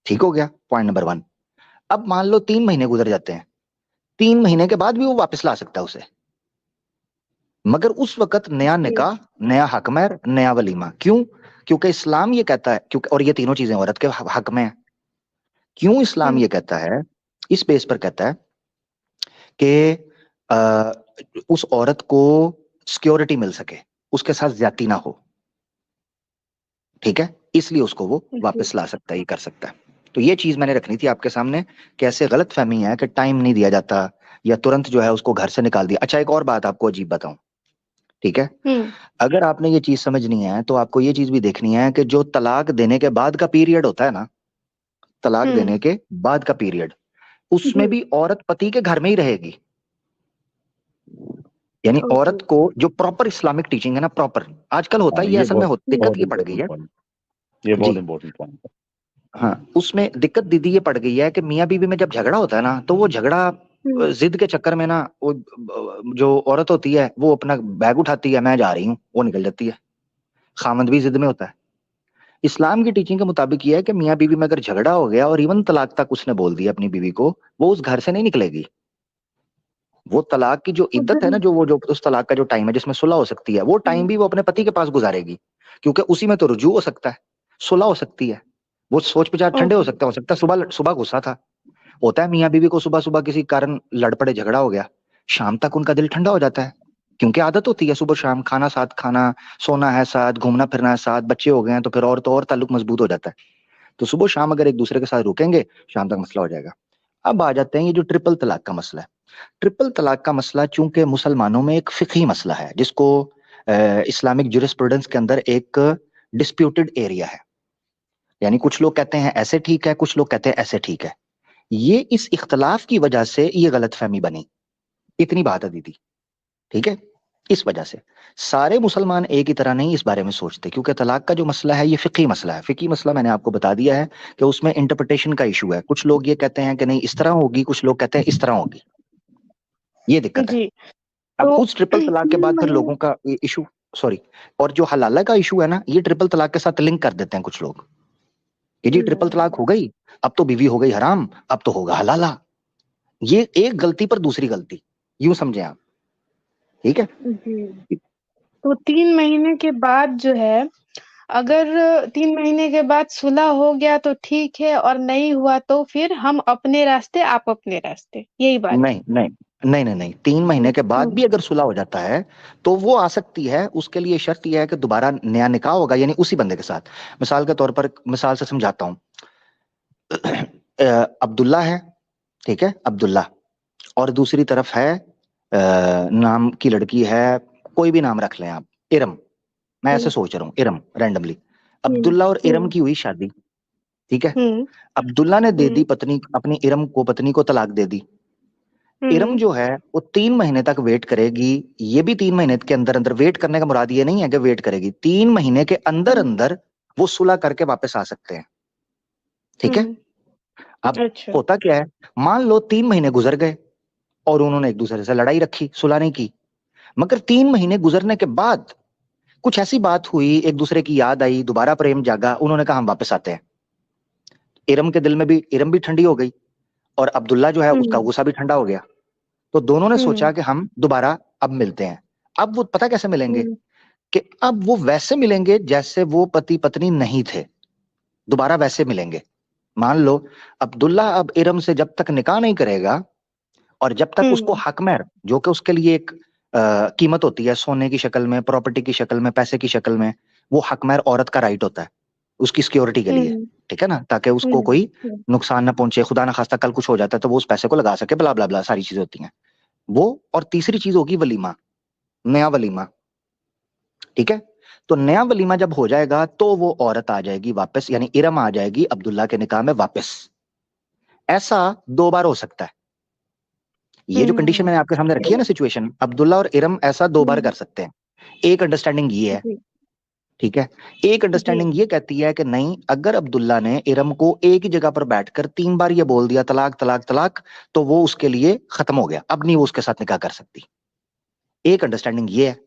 ठीक हो गया पॉइंट नंबर 1। अब मान लो 3 महीने गुजर जाते हैं, 3 महीने के बाद भी वो वापस ला सकता है उसे, मगर उस वक्त नया जी। निकाह, नया हकमहर, नया वलीमा। क्यों? क्योंकि इस्लाम ये कहता है, क्योंकि और ये तीनों चीजें औरत के हक में है। क्यों इस्लाम हुँ, ये कहता है? इस बेस पर कहता है कि उस औरत को सिक्योरिटी मिल सके, उसके साथ ज्यादती ना हो। ठीक है, इसलिए उसको वो जी। वापस ला सकता है, ये कर सकता है। तो ये चीज मैंने रखनी थी आपके सामने, कैसे गलत फहमी है कि टाइम नहीं दिया जाता या तुरंत जो है उसको घर से निकाल दिया। अच्छा एक और बात आपको अजीब बताऊं, ठीक है, हुँ, अगर आपने ये चीज समझनी है तो आपको ये चीज भी देखनी है कि जो तलाक देने के बाद का पीरियड होता है ना, तलाक हुँ, देने के बाद का पीरियड, उसमें भी औरत पति के घर में ही रहेगी। यानी औरत को जो प्रॉपर इस्लामिक टीचिंग है ना, प्रॉपर, आजकल होता हाँ, है ये, ये असल में दिक्कत बहुत ये पड़ गई इम्पोर्टेंट है पॉइंट है, ये बहुत जी। इम्पोर्टेंट पॉइंट है। हाँ, उसमें दिक्कत दीदी ये पड़ गई है कि मियाँ बीवी में जब झगड़ा होता है ना, तो वो झगड़ा जिद के चक्कर में ना, वो जो औरत होती है वो अपना बैग उठाती है, मैं जा रही हूँ, वो निकल जाती है। खामद भी जिद में होता है। इस्लाम की टीचिंग के मुताबिक ये है कि मियाँ बीवी में अगर झगड़ा हो गया और इवन तलाक तक उसने बोल दिया अपनी बीवी को, वो उस घर से नहीं निकलेगी। वो तलाक की जो इद्दत है ना, जो उस तलाक का जो टाइम है जिसमें सुलह हो सकती है, वो टाइम भी वो अपने पति के पास गुजारेगी, क्योंकि उसी में तो रुजू हो सकता है, सुलह हो सकती है, वो सोच विचार ठंडे हो सकता है। सुबह सुबह गुस्सा था, होता है मियाँ बीवी को, सुबह सुबह किसी कारण लड़ पड़े, झगड़ा हो गया, शाम तक उनका दिल ठंडा हो जाता है, क्योंकि आदत होती है सुबह शाम खाना साथ खाना, सोना है साथ, घूमना फिरना है साथ, बच्चे हो गए हैं तो फिर और ताल्लुक मजबूत हो जाता है। तो सुबह शाम अगर एक दूसरे के साथ रुकेंगे, शाम तक मसला हो जाएगा। अब आ जाते हैं ये जो ट्रिपल तलाक का मसला है। ट्रिपल तलाक का मसला चूंकि मुसलमानों में एक फिकही मसला है, जिसको इस्लामिक जुरिस्प्रूडेंस के अंदर एक डिस्प्यूटेड एरिया है। यानी कुछ लोग कहते हैं ऐसे ठीक है, कुछ लोग कहते हैं ऐसे ठीक है। ये इस इख्तलाफ की वजह से ये गलतफहमी बनी। इतनी बात है दीदी, ठीक है। इस वजह से सारे मुसलमान एक ही तरह नहीं इस बारे में सोचते, क्योंकि तलाक का जो मसला है ये फिकी मसला है। फिकी मसला मैंने आपको बता दिया है कि उसमें इंटरप्रिटेशन का इशू है। कुछ लोग ये कहते हैं कि नहीं इस तरह होगी, कुछ लोग कहते हैं इस तरह होगी, ये दिक्कत है। जी। अब तो उस ट्रिपल तलाक के 3 बाद फिर महीने। लोगों का इशू, सॉरी, और जो हलाला का इशू है ना, ये ट्रिपल तलाक के साथ लिंक कर देते हैं कुछ लोग कि जी ट्रिपल तलाक हो गई, अब तो बीवी हो गई हराम, अब तो होगा हलाला। ये एक गलती पर दूसरी गलती, यूं समझे आप, ठीक है। जी। तो 3 महीने के बाद जो है, अगर 3 महीने के बाद सुलह हो गया तो ठीक है, और नहीं हुआ तो फिर हम अपने रास्ते, आप अपने रास्ते, यही बात है। नहीं नहीं नहीं नहीं नहीं, 3 महीने के बाद भी अगर सुलह हो जाता है तो वो आ सकती है। उसके लिए शर्त यह है कि दोबारा नया निकाह होगा, यानी उसी बंदे के साथ। मिसाल के तौर पर, मिसाल से समझाता हूँ। अब्दुल्ला है, ठीक है, अब्दुल्ला, और दूसरी तरफ है नाम की लड़की है, कोई भी नाम रख लें आप, इरम। मैं ऐसे हम्म। सोच रहा हूँ, इरम रैंडमली। हम्म। अब्दुल्ला और इरम हम्म। की हुई शादी, ठीक है। हम्म। अब्दुल्ला ने दे दी हम्म। पत्नी, अपनी इरम को, पत्नी को तलाक दे दी। इरम हम्म। जो है वो 3 महीने तक वेट करेगी। ये भी 3 महीने के अंदर अंदर, वेट करने का मुराद ये नहीं है कि वेट करेगी, 3 महीने के अंदर हम्म। अंदर वो सुलह करके वापस आ सकते हैं, ठीक है। हम्म। अब अच्छा। होता क्या है, मान लो 3 महीने गुजर गए और उन्होंने एक दूसरे से लड़ाई रखी, सुलह नहीं की, मगर 3 महीने गुजरने के बाद कुछ ऐसी बात हुई, एक दूसरे की याद आई, दोबारा प्रेम जागा, उन्होंने कहा हम वापस आते हैं। इरम के दिल में भी, इरम भी ठंडी हो गई, और अब्दुल्ला जो है उसका हम्म। गुस्सा भी ठंडा हो गया। तो दोनों ने हम्म। सोचा कि हम दोबारा अब मिलते हैं। अब वो पता कैसे मिलेंगे, हम्म। कि अब वो वैसे मिलेंगे जैसे वो पति पत्नी नहीं थे, दोबारा वैसे मिलेंगे। मान लो अब्दुल्ला अब इरम से जब तक निकाह नहीं करेगा, और जब तक उसको हम्म। हक महर, जो कि उसके लिए एक कीमत होती है, सोने की शक्ल में, प्रॉपर्टी की शक्ल में, पैसे की शक्ल में, वो हक महर औरत का राइट होता है उसकी सिक्योरिटी के लिए, हम्म। ठीक है ना, ताकि उसको हम्म। कोई नुकसान ना पहुंचे, खुदा ना खास्ता कल कुछ हो जाता है तो वो उस पैसे को लगा सके, ब्ला ब्ला ब्ला, सारी चीजें होती हैं वो। और तीसरी चीज होगी वलीमा, नया वलीमा, ठीक है। तो नया वलीमा जब हो जाएगा तो वो औरत आ जाएगी वापस, यानी इरम आ जाएगी अब्दुल्ला के निकाह में वापस। ऐसा 2 बार हो सकता है। ये जो कंडीशन हम्म। मैंने आपके सामने रखी है ना, सिचुएशन, अब्दुल्ला और इरम ऐसा 2 बार कर सकते हैं। एक अंडरस्टैंडिंग ये है, जी। ठीक है। एक जी। अंडरस्टैंडिंग ये कहती है कि नहीं, अगर अब्दुल्ला ने इरम को एक ही जगह पर बैठकर 3 बार ये बोल दिया तलाक तलाक तलाक, तो वो उसके लिए खत्म हो गया, अब नहीं वो उसके साथ निकाह कर सकती। एक अंडरस्टैंडिंग ये है।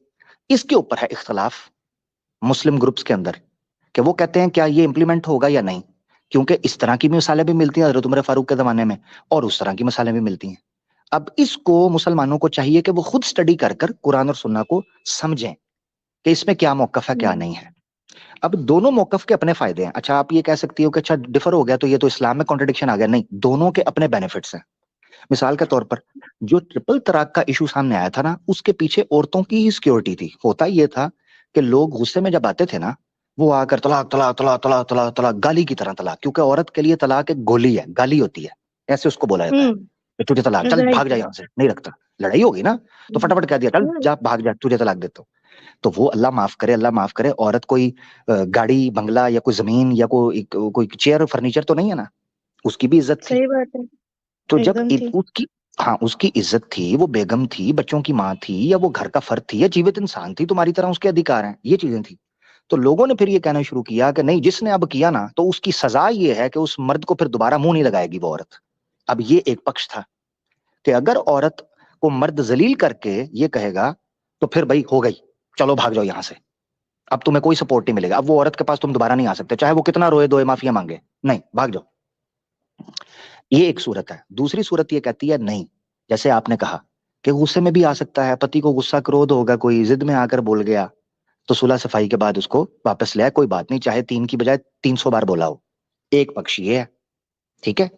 इसके ऊपर है इख्तलाफ मुस्लिम ग्रुप्स के अंदर, कि वो कहते हैं क्या ये इंप्लीमेंट होगा या नहीं, क्योंकि इस तरह की मिसालें भी मिलती हैं हजरत उमर फारूक के जमाने में, और उस तरह की मिसालें भी मिलती हैं। अब इसको मुसलमानों को चाहिए कि वो खुद स्टडी कर कर कुरान और सुन्ना को समझें कि इसमें क्या मौकफ है क्या नहीं है। अब दोनों मौकफ के अपने फायदे हैं। अच्छा आप ये कह सकती हो कि अच्छा डिफर हो गया तो ये तो इस्लाम में कॉन्ट्रडिक्शन आ गया, नहीं, दोनों के अपने बेनिफिट्स हैं। मिसाल के तौर पर, जो ट्रिपल तलाक का इशू सामने आया था ना, उसके पीछे औरतों की ही सिक्योरिटी थी। होता ये था कि लोग गुस्से में जब आते थे ना, वो आकर तलाक तलाक तलाक तलाक तलाक तलाक, गाली की तरह तलाक, क्योंकि औरत के लिए तलाक एक गोली है, गाली होती है, ऐसे उसको बोला जाता है हम्म। कि तुझे तलाक, चल भाग राइट। जा यहाँ से, नहीं रखता। लड़ाई होगी ना तो फटाफट कह दिया, चल जा भाग जा, तुझे तलाक देता हूँ। तो वो अल्लाह माफ करे, अल्लाह माफ करे, औरत कोई गाड़ी बंगला या कोई जमीन या कोई चेयर फर्नीचर तो नहीं है ना, उसकी भी इज्जत थी, सही बात है। तो जब एकदम थी। उसकी, हाँ उसकी इज्जत थी, वो बेगम थी, बच्चों की माँ थी, या वो घर का फर्द थी, या जीवित इंसान थी, तुम्हारी तरह उसके अधिकार हैं, ये चीजें थी। तो लोगों ने फिर ये कहना शुरू किया कि नहीं, जिसने अब किया ना, तो उसकी सजा ये है कि उस मर्द को फिर दोबारा मुंह नहीं लगाएगी वो औरत। अब ये एक पक्ष था कि अगर औरत को मर्द जलील करके ये कहेगा तो फिर भाई हो गई, चलो भाग जाओ यहां से, अब तुम्हें कोई सपोर्ट नहीं मिलेगा, अब वो औरत के पास तुम दोबारा नहीं आ सकते, चाहे वो कितना रोए धोए माफिया मांगे, नहीं भाग जाओ। ये एक सूरत है। दूसरी सूरत ये कहती है नहीं, जैसे आपने कहा कि गुस्से में भी आ सकता है, पति को गुस्सा क्रोध होगा, कोई जिद में आकर बोल गया, तो सुलह सफाई के बाद उसको वापस ले आए, कोई बात नहीं, चाहे 3 की बजाय 300 बार बोला हो। एक पक्ष ये है, ठीक है।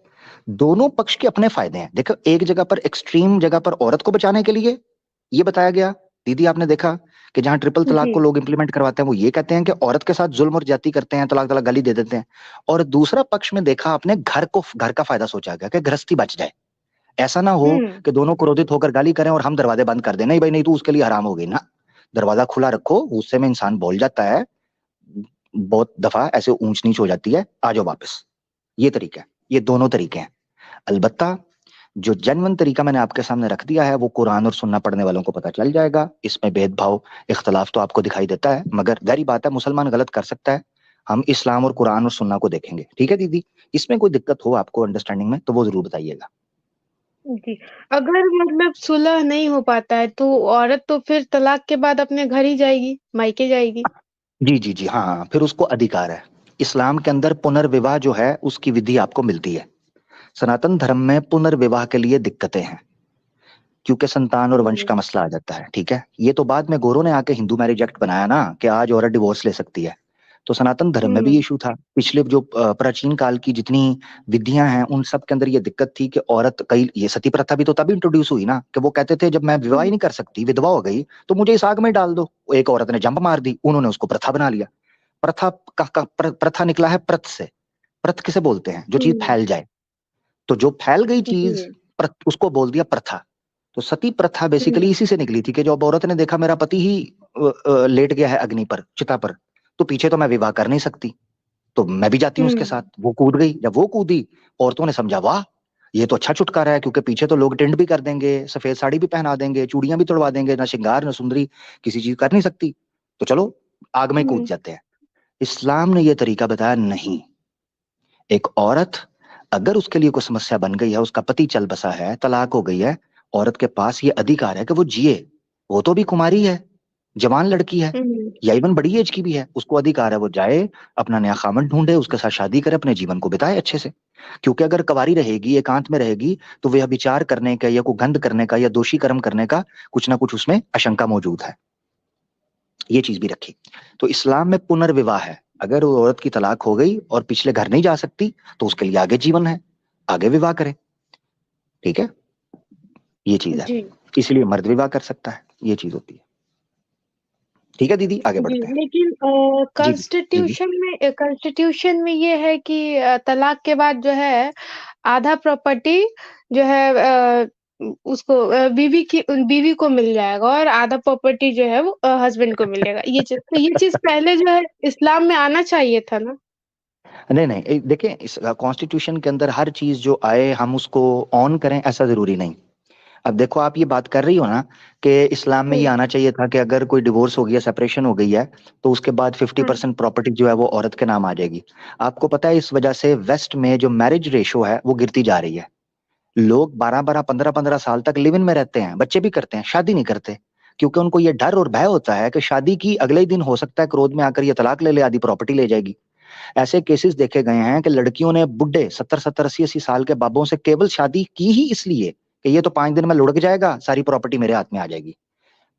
दोनों पक्ष के अपने फायदे हैं। देखो, एक जगह पर, एक्सट्रीम जगह पर औरत को बचाने के लिए ये बताया गया, दीदी आपने देखा कि जहां ट्रिपल तलाक जी। को लोग इंप्लीमेंट करवाते हैं, वो ये कहते हैं कि औरत के साथ जुल्म और ज्यादती करते हैं, तलाक तलाक गाली दे देते हैं। और दूसरा पक्ष में देखा आपने, घर का फायदा सोचा गया कि गृहस्थी बच जाए, ऐसा ना हो हम्म। कि दोनों क्रोधित होकर गाली करें और हम दरवाजे बंद कर दें, नहीं भाई नहीं, तो उसके लिए हराम हो गई ना, दरवाजा खुला रखो, गुस्से में इंसान बोल जाता है, बहुत दफा ऐसे ऊंच नीच हो जाती है, आ जाओ वापस। ये तरीका है, ये दोनों तरीके हैं। अलबत्ता जो जेन्युइन तरीका मैंने आपके सामने रख दिया है, वो कुरान और सुन्ना पढ़ने वालों को पता चल जाएगा। इसमें भेदभाव, इख्तलाफ तो आपको दिखाई देता है, मगर जारी बात है, मुसलमान गलत कर सकता है। हम इस्लाम और कुरान और सुन्ना को देखेंगे, ठीक है दीदी। इसमें कोई दिक्कत हो आपको अंडरस्टैंडिंग में तो वो जरूर बताइएगा। जी। अगर मतलब सुलह नहीं हो पाता है तो औरत तो फिर तलाक के बाद अपने घर ही जाएगी, मायके जाएगी। जी जी जी, हाँ हाँ, फिर उसको अधिकार है। इस्लाम के अंदर पुनर्विवाह जो है उसकी विधि आपको मिलती है। सनातन धर्म में पुनर्विवाह के लिए दिक्कतें हैं, क्योंकि संतान और वंश हम्म। का मसला आ जाता है, ठीक है। ये तो बाद में गोरों ने आके हिंदू मैरिज एक्ट बनाया ना, कि आज औरत डिवोर्स ले सकती है। तो सनातन धर्म में भी हम्म। इशू था, पिछले जो प्राचीन काल की जितनी विधियां हैं उन सब के अंदर ये दिक्कत थी कि औरत, कई, ये सती प्रथा भी तो तभी इंट्रोड्यूस हुई ना, कि वो कहते थे जब मैं विवाह ही नहीं कर सकती, विधवा हो गई, तो मुझे इस आग में डाल दो। एक औरत ने जंप मार दी, उन्होंने उसको प्रथा बना लिया। प्रथा निकला है प्रथ से। प्रथ किसे बोलते हैं? जो चीज हम्म। फैल जाए। तो जो फैल गई चीज, जी। उसको बोल दिया प्रथा। तो सती प्रथा बेसिकली हम्म। इसी से निकली थी कि जब औरत ने देखा मेरा पति ही लेट गया है अग्नि पर, चिता पर, तो पीछे तो मैं विवाह कर नहीं सकती, तो मैं भी जाती हूँ उसके साथ। हम्म। वो कूद गई, जब वो कूदी, औरतों ने समझा वाह, ये तो अच्छा छुटकारा है, क्योंकि पीछे तो लोग टेंट भी कर देंगे, सफेद साड़ी भी पहना देंगे, चूड़ियां भी तोड़वा देंगे, ना श्रृंगार ना सुंदरी, किसी चीज कर नहीं सकती, तो चलो आग में कूद हम्म। जाते हैं। इस्लाम ने यह तरीका बताया, नहीं, एक औरत अगर उसके लिए कोई समस्या बन गई है, उसका पति चल बसा है, तलाक हो गई है, औरत के पास ये अधिकार है कि वो जिए। वो तो भी कुमारी है, जवान लड़की है, हम्म। या इवन बड़ी एज की भी है, उसको अधिकार है वो जाए, अपना नया खामन ढूंढे, उसके साथ शादी करे, अपने जीवन को बिताए अच्छे से। क्योंकि अगर कवारी रहेगी, एकांत में रहेगी, तो वह विचार करने का या को गंध करने का या दोषी कर्म करने का कुछ ना कुछ उसमें आशंका मौजूद है। ये चीज भी रखी। तो इस्लाम में पुनर्विवाह है, अगर वो औरत की तलाक हो गई और पिछले घर नहीं जा सकती, तो उसके लिए आगे जीवन है, आगे विवाह करे, ठीक है। ये चीज है, जी। इसलिए मर्द विवाह कर सकता है, ये चीज होती है। ठीक है दीदी, आगे जी। बढ़ते हैं। लेकिन जी जी जी जी। कॉन्स्टिट्यूशन में ये है कि तलाक के बाद जो है आधा प्रॉपर्टी जो है उसको बीवी को मिल जाएगा और आधा प्रॉपर्टी जो है वो हस्बैंड को मिल जाएगा। ये चीज पहले जो है इस्लाम में आना चाहिए था ना। नहीं नहीं, देखिए, इस कॉन्स्टिट्यूशन के अंदर हर चीज जो आए हम उसको ऑन करें, ऐसा जरूरी नहीं। अब देखो, आप ये बात कर रही हो ना कि इस्लाम में ये हम्म। आना चाहिए था कि अगर कोई डिवोर्स हो गया, सेपरेशन हो गई है, तो उसके बाद फिफ्टी हम्म। परसेंट प्रॉपर्टी जो है वो औरत के नाम आ जाएगी। आपको पता है, इस वजह से वेस्ट में जो मैरिज रेशो है वो गिरती जा रही है। लोग 12-12, 15-15 साल तक लिव इन में रहते हैं, बच्चे भी करते हैं, शादी नहीं करते, क्योंकि उनको ये डर और भय होता है कि शादी की अगले ही दिन हो सकता है क्रोध में आकर ये तलाक ले ले, आधी प्रॉपर्टी ले जाएगी। ऐसे केसेस देखे गए हैं कि लड़कियों ने बुढ़े 70-70, 80-80 साल के बाबों से केवल शादी की ही इसलिए कि ये तो 5 दिन में लुढ़क जाएगा, सारी प्रॉपर्टी मेरे हाथ में आ जाएगी।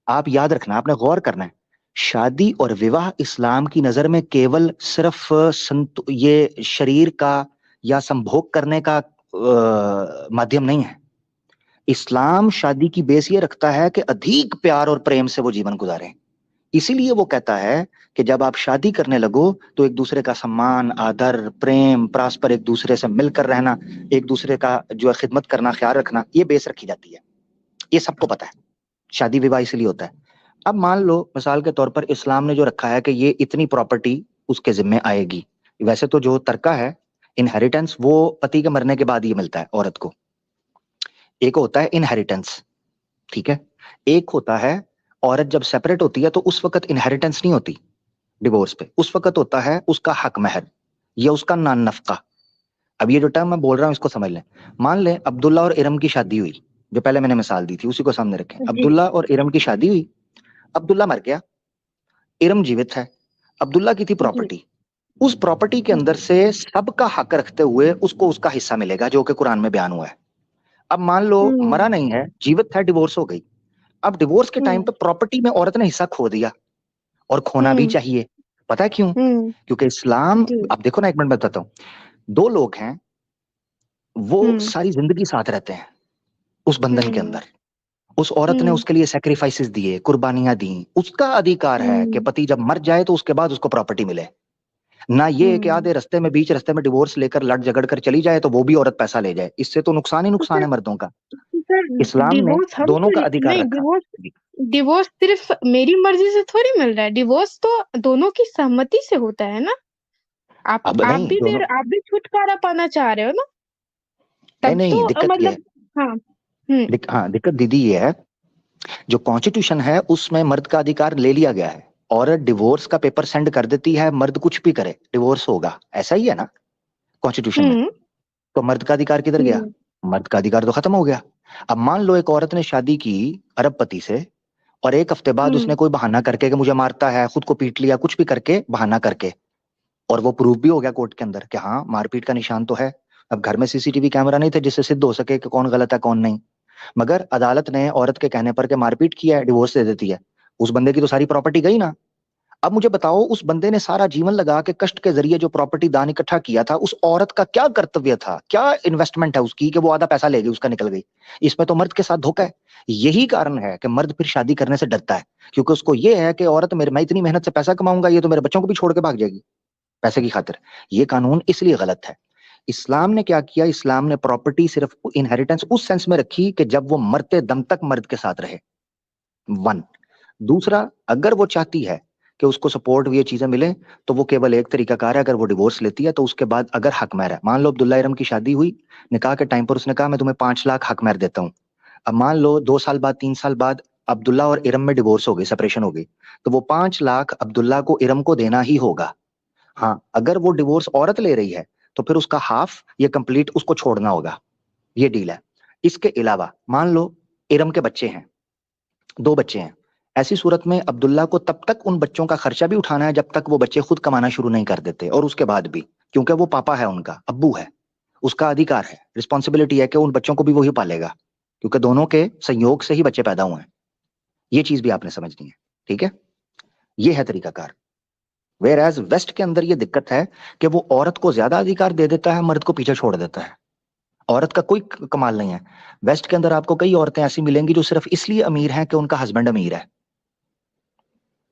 आप याद रखना, आपने गौर करना है, शादी और विवाह इस्लाम की नजर में केवल सिर्फ ये शरीर का या संभोग करने का माध्यम नहीं है। इस्लाम शादी की बेस ये रखता है कि अधिक प्यार और प्रेम से वो जीवन गुजारें। इसीलिए वो कहता है कि जब आप शादी करने लगो तो एक दूसरे का सम्मान, आदर, प्रेम, परस्पर एक दूसरे से मिलकर रहना, एक दूसरे का जो है खिदमत करना, ख्याल रखना, ये बेस रखी जाती है। ये सबको पता है, शादी विवाह इसलिए होता है। अब मान लो मिसाल के तौर पर इस्लाम ने जो रखा है कि ये इतनी प्रॉपर्टी उसके जिम्मे आएगी। वैसे तो जो तरका है, इनहेरिटेंस, वो पति के मरने के बाद ही मिलता है औरत को, एक होता है इनहेरिटेंस, ठीक है, एक होता है औरत जब सेपरेट होती है तो उस वक्त इनहेरिटेंस नहीं होती डिवोर्स पे, उस वक्त होता है उसका हक महर या उसका नान नफका। अब ये जो टर्म मैं बोल रहा हूँ इसको समझ लें। मान लें अब्दुल्ला और इरम की शादी हुई, जो पहले मैंने मिसाल दी थी उसी को सामने रखें। जी अब्दुल्ला और इरम की शादी हुई, अब्दुल्ला मर गया, इरम जीवित है, अब्दुल्ला की थी जी प्रॉपर्टी, उस प्रॉपर्टी के अंदर से सबका हक रखते हुए उसको उसका हिस्सा मिलेगा जो कि कुरान में बयान हुआ है। अब मान लो मरा नहीं है, जीवित है, डिवोर्स हो गई। अब डिवोर्स के टाइम पे प्रॉपर्टी में औरत ने हिस्सा खो दिया, और खोना भी चाहिए। पता है क्यों? क्योंकि इस्लाम, जी अब देखो ना, एक मिनट बताता हूँ। दो लोग हैं, वो हम्म सारी जिंदगी साथ रहते हैं उस बंधन के हम्म अंदर, उस औरत ने उसके लिए सैक्रिफाइसेस दिए, कुर्बानियां दी, उसका अधिकार है कि पति जब मर जाए तो उसके बाद उसको प्रॉपर्टी मिले। ना ये कि आधे रास्ते में, बीच रास्ते में डिवोर्स लेकर लड़ झगड़ कर चली जाए तो वो भी औरत पैसा ले जाए, इससे तो नुकसान ही तो नुकसान सर है मर्दों का। सर इस्लाम ने डिवोर्स हम दोनों का अधिकार नहीं, रखा। डिवोर्स सिर्फ मेरी मर्जी से थोड़ी मिल रहा है, डिवोर्स तो दोनों की सहमति से होता है ना। अब नहीं दोनों, आप भी छुटकारा पाना चाह रहे हो ना, नहीं तब नहीं, तो दिक्कत ये है, मतलब हाँ हाँ दिक्कत दीदी ये है, जो कॉन्स्टिट्यूशन है उसमें मर्द का अधिकार ले लिया गया है। औरत डिवोर्स का पेपर सेंड कर देती है, मर्द कुछ भी करे डिवोर्स होगा, ऐसा ही है ना कॉन्स्टिट्यूशन में। हम्म तो मर्द का अधिकार किधर गया? हम्म मर्द का अधिकार तो खत्म हो गया। अब मान लो एक औरत ने शादी की अरबपति से, और एक हफ्ते बाद उसने हम्म कोई बहाना करके कि मुझे मारता है, खुद को पीट लिया, कुछ भी करके बहाना करके, और वो प्रूफ भी हो गया कोर्ट के अंदर कि हाँ मारपीट का निशान तो है। अब घर में सीसीटीवी कैमरा नहीं थे जिससे सिद्ध हो सके कि कौन गलत है कौन नहीं, मगर अदालत ने औरत के कहने पर के मारपीट किया है, डिवोर्स दे देती है। उस बंदे की तो सारी प्रॉपर्टी गई ना। अब मुझे बताओ, उस बंदे ने सारा जीवन लगा के कष्ट के जरिए जो प्रॉपर्टी दान इकट्ठा किया था, उस औरत का क्या कर्तव्य था, क्या इन्वेस्टमेंट है उसकी कि वो आधा पैसा ले गई, उसका निकल गई? इसमें तो मर्द के साथ धोखा है। यही कारण है कि मर्द फिर शादी करने से डरता है, क्योंकि उसको ये है कि औरत मेरे, मैं इतनी मेहनत से पैसा कमाऊंगा, ये तो मेरे बच्चों को भी छोड़ के भाग जाएगी पैसे की खातिर। ये कानून इसलिए गलत है। इस्लाम ने क्या किया, इस्लाम ने प्रॉपर्टी सिर्फ इनहेरिटेंस उस सेंस में रखी कि जब वो मरते दम तक मर्द के साथ रहे, वन। दूसरा, अगर वो चाहती है कि उसको सपोर्ट ये चीजें मिले, तो वो केवल एक तरीकाकार है, अगर वो डिवोर्स लेती है तो उसके बाद अगर हक महर है, मान लो अब्दुल्ला इरम की शादी हुई, निकाह के टाइम पर उसने कहा मैं तुम्हें 5 लाख हक महर देता हूँ। अब मान लो 2 साल बाद, 3 साल बाद अब्दुल्ला और इरम में डिवोर्स हो गई, सेपरेशन हो गई, तो वो 5 लाख अब्दुल्ला को इरम को देना ही होगा। हाँ, अगर वो डिवोर्स औरत ले रही है तो फिर उसका हाफ ये कंप्लीट उसको छोड़ना होगा, ये डील है। इसके अलावा मान लो इरम के बच्चे हैं, 2 बच्चे हैं, ऐसी सूरत में अब्दुल्ला को तब तक उन बच्चों का खर्चा भी उठाना है जब तक वो बच्चे खुद कमाना शुरू नहीं कर देते, और उसके बाद भी, क्योंकि वो पापा है, उनका अब्बू है, उसका अधिकार है, रिस्पॉन्सिबिलिटी है कि उन बच्चों को भी वही पालेगा, क्योंकि दोनों के संयोग से ही बच्चे पैदा हुए हैं। ये चीज भी आपने समझनी है, ठीक है? ये है तरीकाकार। वेयर एज वेस्ट के अंदर ये दिक्कत है कि वो औरत को ज्यादा अधिकार दे देता है, मर्द को पीछे छोड़ देता है। औरत का कोई कमाल नहीं है। वेस्ट के अंदर आपको कई औरतें ऐसी मिलेंगी जो सिर्फ इसलिए अमीर हैं कि उनका हस्बैंड अमीर है,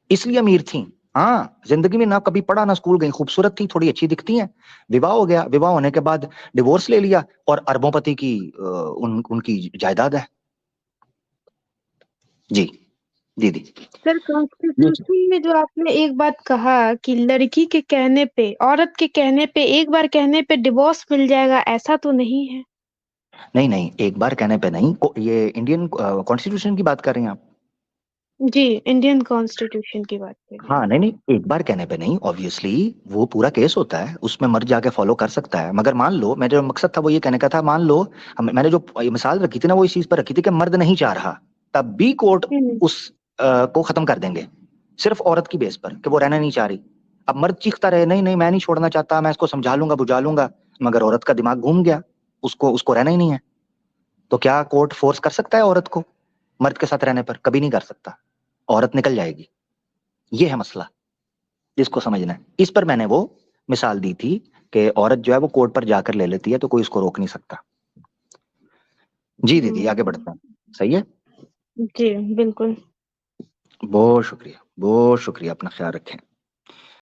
इसलिए अमीर थी। हाँ, जिंदगी में ना कभी पढ़ा ना स्कूल गई, खूबसूरत थी, थोड़ी अच्छी दिखती हैं, विवाह हो गया, विवाह होने के बाद डिवोर्स ले लिया, और अरबोंपति की उनकी जायदाद है। जी दीदी। सर ये कॉन्स्टिट्यूशन में जो आपने एक बात कहा कि लड़की के कहने पे, औरत के कहने पे, एक बार कहने पे डिवोर्स मिल जाएगा, ऐसा तो नहीं है। नहीं नहीं, एक बार कहने पे नहीं, ये इंडियन कॉन्स्टिट्यूशन की बात कर रही हैं आप? जी, इंडियन कॉन्स्टिट्यूशन की बात कर रही हाँ, हूँ। नहीं नहीं, एक बार कहने पे नहीं, ऑब्वियसली वो पूरा केस होता है, उसमें मर्द जाके फॉलो कर सकता है, मगर मान लो, मेरा जो मकसद था वो ये कहने का था, मान लो मैंने जो ये मिसाल रखी थी ना, वो इस चीज पर रखी थी कि मर्द नहीं चाह रहा, तब भी कोर्ट हम्म उस को खत्म कर देंगे, सिर्फ औरत की बेस पर कि वो रहना नहीं चाह रही। अब मर्द चीखता रहे, नहीं नहीं मैं नहीं छोड़ना चाहता, मैं इसको समझा लूंगा बुझा लूंगा, मगर औरत का दिमाग घूम गया, उसको उसको रहना ही नहीं है, तो क्या कोर्ट फोर्स कर सकता है औरत को मर्द के साथ रहने पर? कभी नहीं कर सकता, औरत निकल जाएगी। ये है मसला जिसको समझना है। इस पर मैंने वो मिसाल दी थी कि औरत जो है वो कोर्ट पर जाकर ले लेती है तो कोई उसको रोक नहीं सकता। जी दीदी, आगे बढ़ते हैं। सही है। जी बिल्कुल। बहुत शुक्रिया, बहुत शुक्रिया, अपना ख्याल रखें।